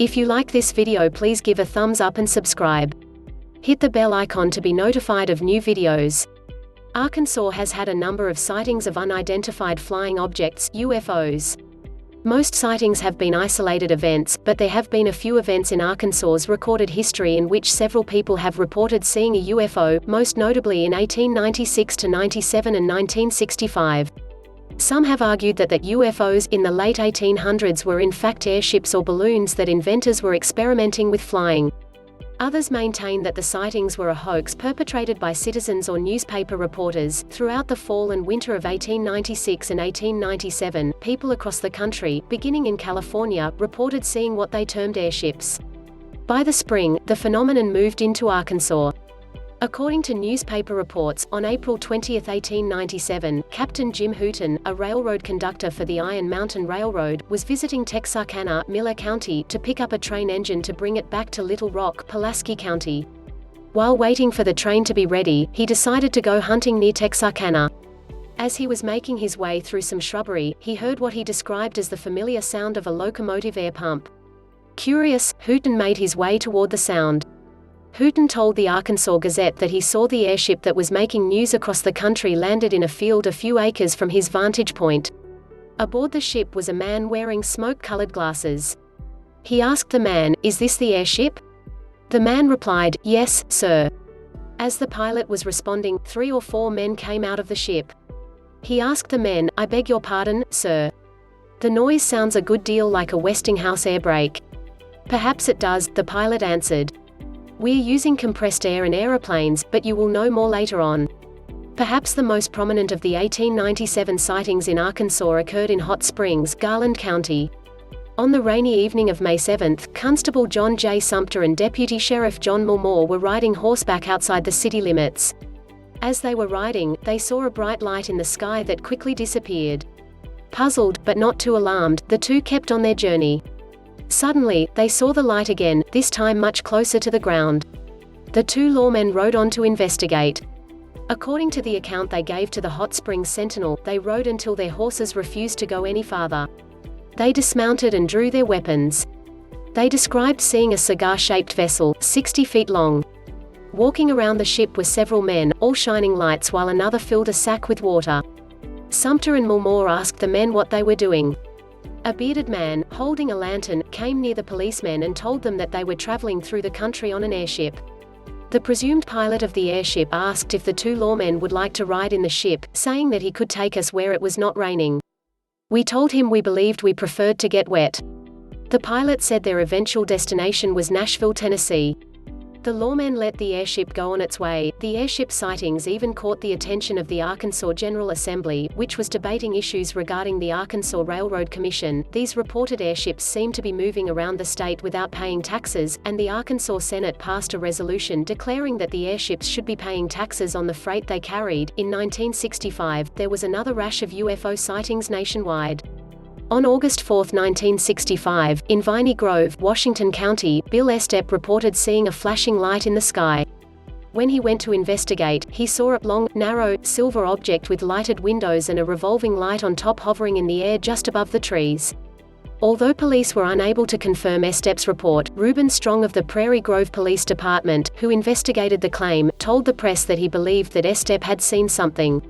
If you like this video, please give a thumbs up and subscribe. Hit the bell icon to be notified of new videos. Arkansas has had a number of sightings of unidentified flying objects, UFOs. Most sightings have been isolated events, but there have been a few events in Arkansas's recorded history in which several people have reported seeing a UFO, most notably in 1896 to 97 and 1965. Some have argued that UFOs in the late 1800s were in fact airships or balloons that inventors were experimenting with flying. Others maintain that the sightings were a hoax perpetrated by citizens or newspaper reporters. Throughout the fall and winter of 1896 and 1897, people across the country, beginning in California, reported seeing what they termed airships. By the spring, the phenomenon moved into Arkansas. According to newspaper reports, on April 20, 1897, Captain Jim Hooton, a railroad conductor for the Iron Mountain Railroad, was visiting Texarkana, Miller County, to pick up a train engine to bring it back to Little Rock, Pulaski County. While waiting for the train to be ready, he decided to go hunting near Texarkana. As he was making his way through some shrubbery, he heard what he described as the familiar sound of a locomotive air pump. Curious, Hooton made his way toward the sound. Hooton told the Arkansas Gazette that he saw the airship that was making news across the country landed in a field a few acres from his vantage point. Aboard the ship was a man wearing smoke-colored glasses. He asked the man, "Is this the airship?" The man replied, "Yes, sir." As the pilot was responding, 3 or 4 men came out of the ship. He asked the men, "I beg your pardon, sir. The noise sounds a good deal like a Westinghouse air brake." "Perhaps it does," the pilot answered. "We're using compressed air in aeroplanes, but you will know more later on." Perhaps the most prominent of the 1897 sightings in Arkansas occurred in Hot Springs, Garland County. On the rainy evening of May 7, Constable John J. Sumter and Deputy Sheriff John Mulmore were riding horseback outside the city limits. As they were riding, they saw a bright light in the sky that quickly disappeared. Puzzled, but not too alarmed, the two kept on their journey. Suddenly, they saw the light again, this time much closer to the ground. The 2 lawmen rode on to investigate. According to the account they gave to the Hot Springs Sentinel, they rode until their horses refused to go any farther. They dismounted and drew their weapons. They described seeing a cigar-shaped vessel, 60 feet long. Walking around the ship were several men, all shining lights, while another filled a sack with water. Sumter and Mulmore asked the men what they were doing. A bearded man, holding a lantern, came near the policemen and told them that they were traveling through the country on an airship. The presumed pilot of the airship asked if the 2 lawmen would like to ride in the ship, saying that he could take us where it was not raining. We told him we believed we preferred to get wet. The pilot said their eventual destination was Nashville, Tennessee. The lawmen let the airship go on its way. The airship sightings even caught the attention of the Arkansas General Assembly, which was debating issues regarding the Arkansas Railroad Commission. These reported airships seemed to be moving around the state without paying taxes, and the Arkansas Senate passed a resolution declaring that the airships should be paying taxes on the freight they carried. In 1965, there was another rash of UFO sightings nationwide. On August 4, 1965, in Viney Grove, Washington County, Bill Estep reported seeing a flashing light in the sky. When he went to investigate, he saw a long, narrow, silver object with lighted windows and a revolving light on top hovering in the air just above the trees. Although police were unable to confirm Estep's report, Reuben Strong of the Prairie Grove Police Department, who investigated the claim, told the press that he believed that Estep had seen something.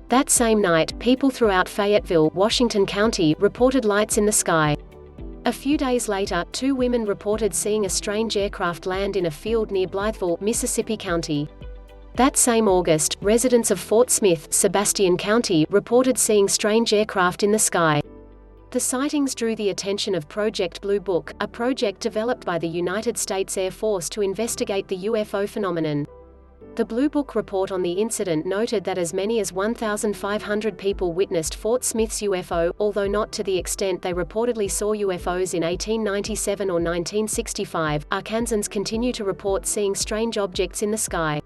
That same night, people throughout Fayetteville, Washington County, reported lights in the sky. A few days later, 2 women reported seeing a strange aircraft land in a field near Blytheville, Mississippi County. That same August, residents of Fort Smith, Sebastian County, reported seeing strange aircraft in the sky. The sightings drew the attention of Project Blue Book, a project developed by the United States Air Force to investigate the UFO phenomenon. The Blue Book report on the incident noted that as many as 1,500 people witnessed Fort Smith's UFO, although not to the extent they reportedly saw UFOs in 1897 or 1965. Arkansans continue to report seeing strange objects in the sky.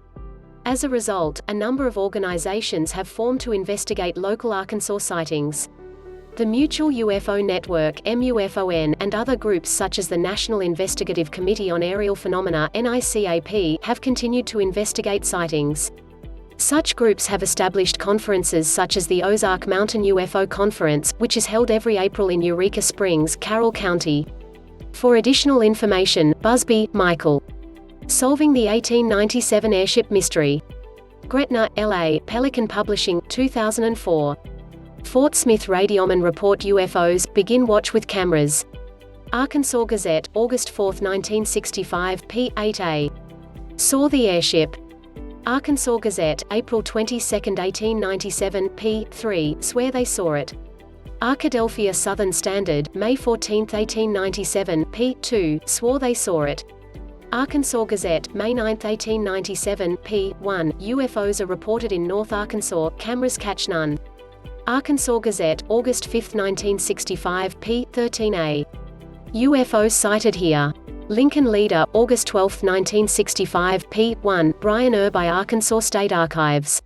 As a result, a number of organizations have formed to investigate local Arkansas sightings. The Mutual UFO Network (MUFON) and other groups such as the National Investigative Committee on Aerial Phenomena (NICAP) have continued to investigate sightings. Such groups have established conferences such as the Ozark Mountain UFO Conference, which is held every April in Eureka Springs, Carroll County. For additional information, Busby, Michael. Solving the 1897 Airship Mystery. Gretna, L.A., Pelican Publishing, 2004. Fort Smith Radioman Report UFOs, Begin Watch with Cameras. Arkansas Gazette, August 4, 1965, p. 8a. Saw the airship. Arkansas Gazette, April 22, 1897, p. 3, swear they saw it. Arkadelphia Southern Standard, May 14, 1897, p. 2, swore they saw it. Arkansas Gazette, May 9, 1897, p. 1, UFOs are reported in North Arkansas, cameras catch none. Arkansas Gazette, August 5, 1965, p. 13a. UFOs sighted here. Lincoln Leader, August 12, 1965, p. 1, Brian by Arkansas State Archives.